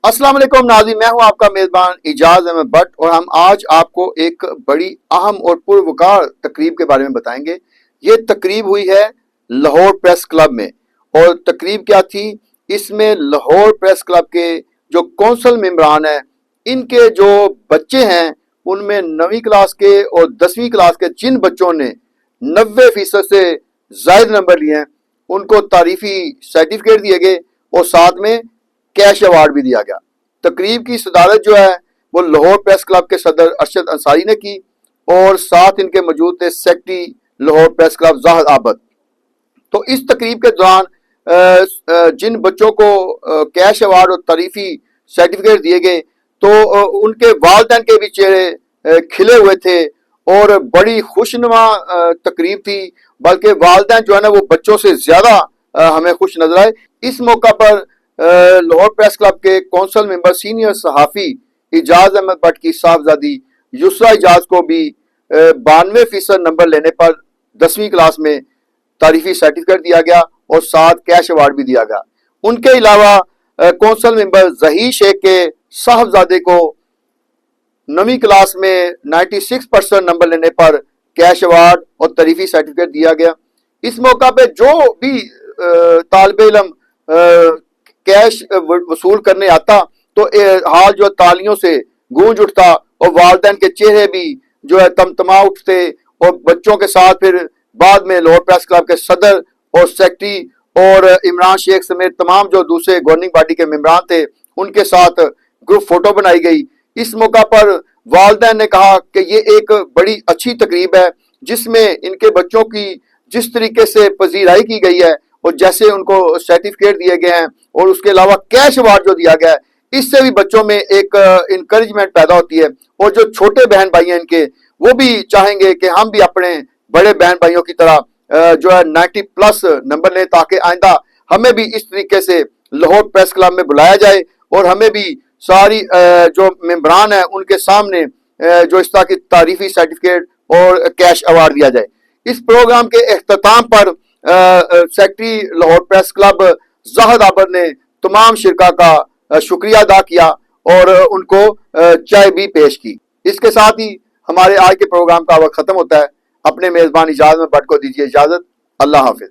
अस्सलाम वालेकुम नाज़रीन, मैं हूं आपका मेज़बान इजाज़ अहमद भट्ट और हम आज आपको एक बड़ी अहम और पुरवकार तकरीब के बारे में बताएंगे। ये तकरीब हुई है लाहौर प्रेस क्लब में। और तकरीब क्या थी? इसमें लाहौर प्रेस क्लब के जो कौंसल मेंबरान हैं, इनके जो बच्चे हैं, उनमें 9वीं क्लास के और 10वीं क्लास के जिन बच्चों ने 90% से ज़ायद नंबर लिए हैं, उनको तारीफ़ी सर्टिफिकेट दिए गए और साथ में कैश अवार्ड भी दिया गया। तकरीब की सदारत जो है वो लाहौर प्रेस क्लब के सदर अरशद अंसारी ने की और साथ इनके मौजूद थे secretary Lahore press club Zahid Abid. तो इस तकरीब के दौरान जिन बच्चों को कैश अवार्ड और तारीफी सर्टिफिकेट दिए गए, तो उनके वालिदैन के भी चेहरे खिले हुए थे और बड़ी खुशनुमा तकरीब थी। बल्कि वालिदैन जो है ना, वो बच्चों से ज्यादा हमें खुश नजर आए। इस मौका पर लाहौर प्रेस क्लब के कौंसल मेंबर सीनियर सहाफ़ी इजाज़ अहमद भट्ट की साहबजादी युसरा इजाज को भी 92% नंबर लेने पर 10वीं क्लास में तारीफी सर्टिफिकेट दिया गया और साथ कैश अवार्ड भी दिया गया। उनके अलावा कौंसल मेंबर जहीर शेख के साहबजादे को 9वीं क्लास में 96% नंबर लेने पर कैश अवार्ड और तारीफी सर्टिफिकेट दिया गया। इस मौका पे जो भी तालिब इल्म कैश वसूल करने आता, तो हाल जो तालियों से गूंज उठता और वालिदैन के चेहरे भी जो है तमतमा उठते। और बच्चों के साथ फिर बाद में लाहौर प्रेस क्लब के सदर और सेक्रेटरी और इमरान शेख समेत तमाम जो दूसरे गवर्निंग बॉडी के मेंबरान थे, उनके साथ ग्रुप फोटो बनाई गई। इस मौका पर वालिदैन ने कहा कि ये एक बड़ी अच्छी तकरीब है, जिसमें इनके बच्चों की जिस तरीके से पजीराई की गई है और जैसे उनको सर्टिफिकेट दिए गए हैं और उसके अलावा कैश अवार्ड जो दिया गया है, इससे भी बच्चों में एक इंकरेजमेंट पैदा होती है। और जो छोटे बहन भाई हैं इनके, वो भी चाहेंगे कि हम भी अपने बड़े बहन भाइयों की तरह जो है 90+ नंबर लें, ताकि आइंदा हमें भी इस तरीके से लाहौर प्रेस क्लब में बुलाया जाए और हमें भी सारी जो मेंबरान है उनके सामने जो इस तरह की तारीफी सर्टिफिकेट और कैश अवार्ड दिया जाए। इस प्रोग्राम के इख्तिताम पर secretary Lahore press club Zahid Abid ने तमाम शिरका का शुक्रिया अदा किया और उनको चाय भी पेश की। इसके साथ ही हमारे आज के प्रोग्राम का वक्त खत्म होता है। अपने मेजबान इजाज़त भट्ट को दीजिए इजाजत। अल्लाह हाफिज।